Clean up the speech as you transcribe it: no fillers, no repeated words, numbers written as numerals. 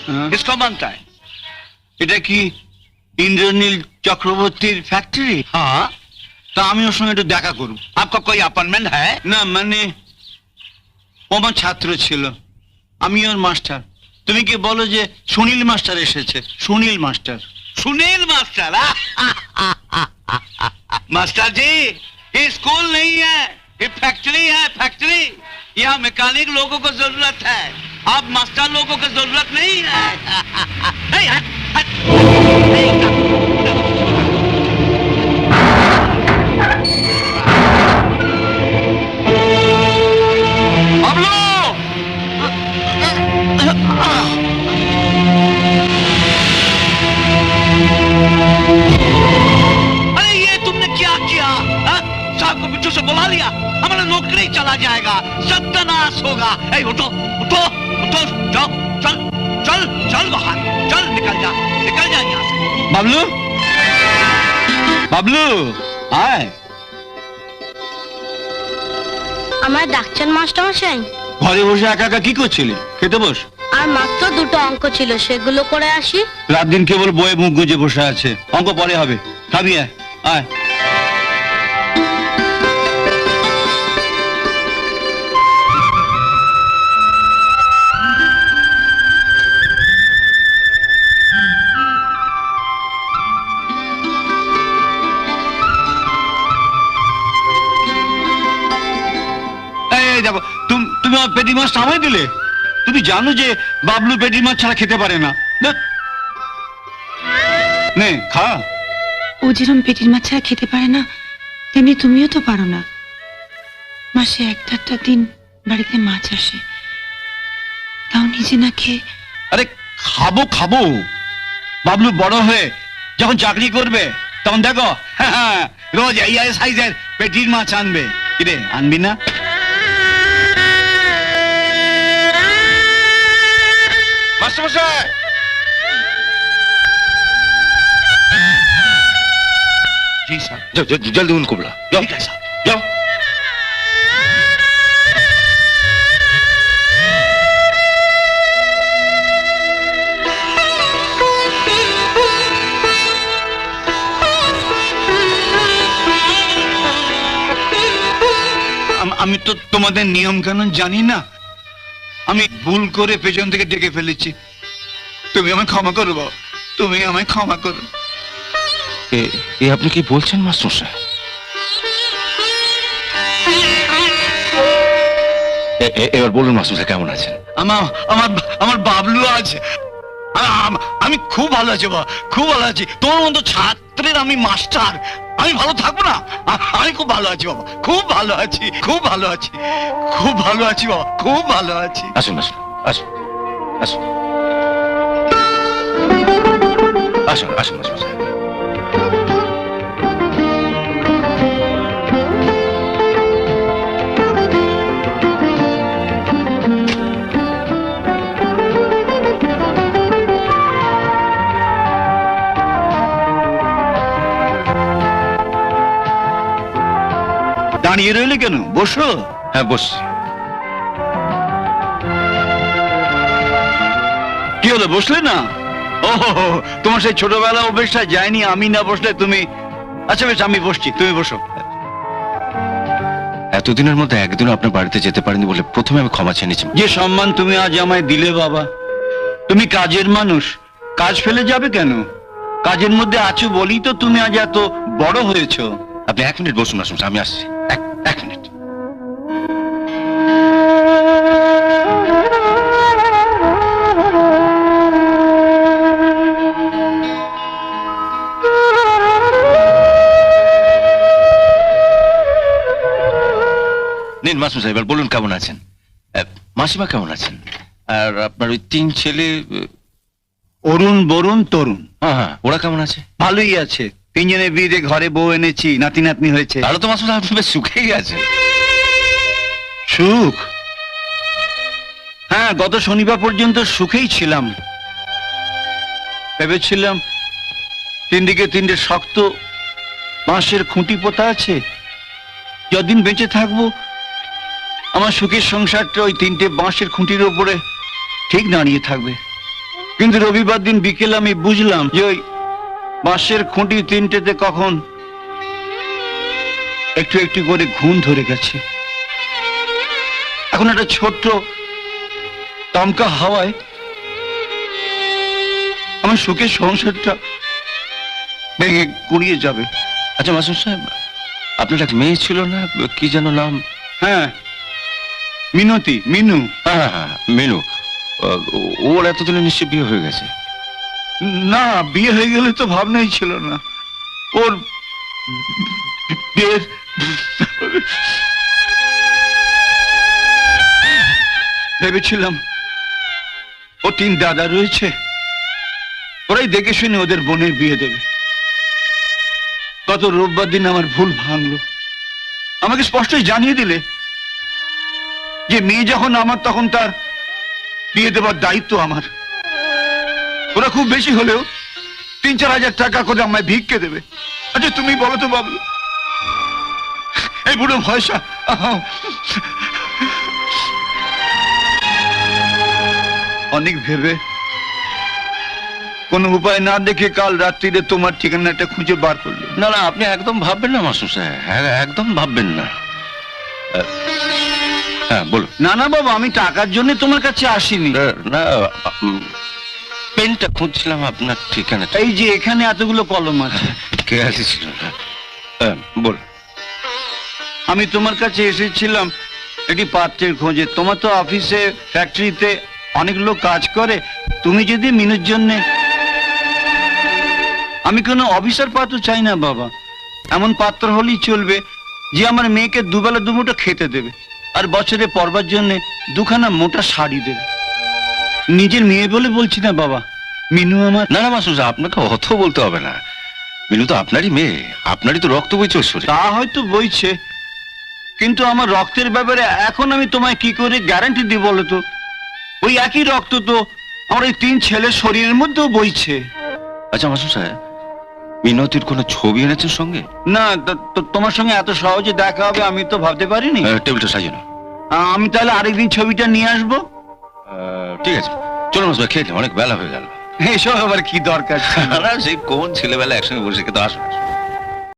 किसको मानता है? এটা কি इंद्रनील चक्रवर्ती फैक्ट्री? हाँ। तो আমি ওর সঙ্গে একটু দেখা করব। आपका कोई अपॉइंटमेंट है? না মানে ও আমার ছাত্র ছিল, আমি ওর মাস্টার। তুমি কি বলো যে সুনীল মাস্টার এসেছে? Sunil master. Sunil master? Master ji ये स्कूल नहीं है, ये फैक्ट्री है, फैक्ट्री। यहाँ मैकेनिक लोगों को जरूरत है, आप मास्टर लोगों को जरूरत नहीं है। नहीं, हट, हट, नहीं, अरे ये तुमने क्या किया? साहब को बिच्छू से बुला लिया, हमारा नौकरी चला जाएगा, सत्यानाश होगा। ए, उठो उठो उठो, जाओ, चल चल चल बाहर, चल निकल जा यहाँ से। बाबलू, बाबलू आए। আমার ডাকছেন মাস্টার মশাই? ঘরে বসে একা একা কি করছিলি? খেতে বস। আর মাত্র দুটো অঙ্ক ছিল, সেগুলো করে আসি। রাত দিন কেবল বইয়ে মুখ গুজে বসে আছে, অঙ্ক পরে হবে। খাবি? আয় আয়। দেখো তুমি আমার পেটি মাছ থামাই দিলে। তুমি জানো যে বাবলু পেটি মাছ ছাড়া খেতে পারে না। নে খা। ও যেরকম পেটির মাছ ছাড়া খেতে পারে না, তেমনি তুমিও তো পারো না। মাসে একটা দিন বাড়িতে মাছ আসে, তাও নিজে না খেয়ে। আরে খাবো খাবো, বাবলু বড় হয়ে যখন চাকরি করবে তখন দেখো রোজ এই সাইজের পেটির মাছ আনবে। কিরে আনবি না? मास्टर जी साहब, जाओ जल्दी उनको बुला। जाओ साहब, जाओ। আমি তো তোমাদের নিয়ম কানুন জানি না, আমি ভুল করে পেছন থেকে ডেকে ফেলেছি। তুমি আমায় ক্ষমা করো বাবা, তুমি আমায় ক্ষমা করো। এ আপনি কি বলছেন মাস্টার সাহেব? এবার বলুন মাস্টার সাহেব কেমন আছেন? আমার আমার আমার বাবলু আছে, আমি খুব ভালো আছি বাবা, খুব ভালো আছি। তোমার মতো ছাত্রের আমি মাস্টার, আমি ভালো থাকবো না? আমি খুব ভালো আছি বাবা, খুব ভালো আছি, খুব ভালো আছি, খুব ভালো আছি বাবা, খুব ভালো আছি। আসুন আসুন আসুন আসুন আসুন আসুন আসুন। দাঁড়িয়ে রইলে কেন? বসো। হ্যাঁ বস। কি হলো, বসলে না? ও তোমার সেই ছোটবেলা অভ্যেসটা যায়নি, আমি না বসলে তুমি। আচ্ছা বেশ, আমি বসছি, তুমি বসো। এতদিনের মধ্যে একদিনও আপনার বাড়িতে যেতে পারিনি বলে প্রথমে আমি ক্ষমা চেয়ে নিয়েছি। যে সম্মান তুমি আজ আমায় দিলে বাবা, তুমি কাজের মানুষ, কাজ ফেলে যাবে কেন? কাজের মধ্যে আছো বলেই তো তুমি আজ এত বড় হয়েছো। আপনি 1 মিনিট বসুন আসুন, আমি আসছি। এক মিনিট। নিন মাসুম সাহেব, বলুন কেমন আছেন? মাসিমা কেমন আছেন? আর আপনার ওই 3 ছেলে? অরুণ, বরুণ, তরুণ। হ্যাঁ, ওরা কেমন আছে? ভালোই আছে। 3 জনের বিয়ে ঘরে বউ এনেছি, নাতি নাতনি হয়েছে। তাহলে তো মাসুম সাহেব আপনি বেশ সুখেই আছেন। সুখ? হ্যাঁ, গত শনিবার পর্যন্ত সুখেই ছিলাম। ভেবেছিলাম 3 দিকে 3টে শক্ত বাঁশের খুঁটি পোতা আছে, যতদিন বেঁচে থাকবো আমার সুখের সংসারটা ওই 3টে বাঁশের খুঁটির উপরে ঠিক দাঁড়িয়ে থাকবে। কিন্তু রবিবার দিন বিকেলে আমি বুঝলাম যে ওই বাঁশের খুঁটি তিনটেতে কখন একটু একটু করে ঘুম ধরে গেছে। এখন একটা ছোট্ট দমকা হাওয়ায় আমার সুখের সংসারটা ভেঙে গুড়িয়ে যাবে। আচ্ছা মাসুম সাহেব, আপনার এক মেয়ে ছিল না, কি যেন নাম? হ্যাঁ, মিনতি, মিনু। হ্যাঁ হ্যাঁ হ্যাঁ, মিনু। ওর এতদিনে নিশ্চয়ই বিয়ে হয়ে গেছে। না, বিয়ে হয়ে গেলে তো ভাবনাই ছিল না ওর বিয়ের। ভেবেছিলাম ও 3 দাদা রয়েছে, ওরাই দেখে শুনে ওদের বোনের বিয়ে দেবে। গত রোববার দিন আমার ভুল ভাঙলো। আমাকে স্পষ্টই জানিয়ে দিলে যে মেয়ে যখন আমার তখন তার বিয়ে দেবার দায়িত্ব আমার। ওরা খুব বেশি হলেও 3-4 হাজার টাকা করে আমায় ভিক্ষে দেবে। আচ্ছা তুমি বলো তো বাবু, এই বুড়ো ভয়সা অনেক ভেবে কোনো উপায় না দেখে কাল রাত্রিরে তোমার ঠিকানাটা খুঁজে বার করলো। না না, আপনি একদম ভাববেন না মাসুম সাহেব, হ্যাঁ একদম ভাববেন না। হ্যাঁ বলুন। না না বাবা, আমি টাকার জন্য তোমার কাছে আসিনি। না, পেনটা খুঁজছিলাম আপনার ঠিকানাটা। এই যে এখানে এতগুলো কলম আছে। কে আসছিল না? হ্যাঁ বল। আমি তোমার কাছে এসেছিলাম একটি পাত্রের খোঁজে। তোমার তো অফিসে ফ্যাক্টরিতে অনেক লোক কাজ করে, তুমি যদি মিনুর জন্য। আমি কোনো অফিসার পাত্র চাই না বাবা, এমন পাত্র হলেই চলবে যে আমার মেয়েকে দুবেলা দুমুঠো খেতে দেবে আর বছরে পরবার জন্য 2খানা মোটা শাড়ি দেবে। নিজের মেয়ে বলে বলছি না বাবা, মিনু আমার। না না মাসুম সাহেব, আপনাকে অত বলতে হবে না। মিনু তো আপনারই মেয়ে, আপনারই তো রক্ত বইছে ওর শরীরে। তা হয়তো বইছে, কিন্তু আমার রক্তের ব্যাপারে এখন আমি তোমায় কি করে গ্যারান্টি দিই বলো তো? ওই একই রক্ত তো আমার এই 3 ছেলের শরীরের মধ্যেও বইছে। আচ্ছা মাসুম সাহেব, মিনতির কোনো ছবি এনেছেন সঙ্গে? না, তোমার সঙ্গে এত সহজে দেখা হবে আমি তো ভাবতে পারিনি। টেবিলটা সাজানো। আমি তাহলে আরেকদিন ছবিটা নিয়ে আসবো। ঠিক আছে, চলো মাসুম ভাই, খেয়ে নিই, অনেক বেলা হয়ে গেল। এসব আবার কি দরকার ছিল? সেই কোন ছেলেবেলা একসঙ্গে বসে খেতে আসো।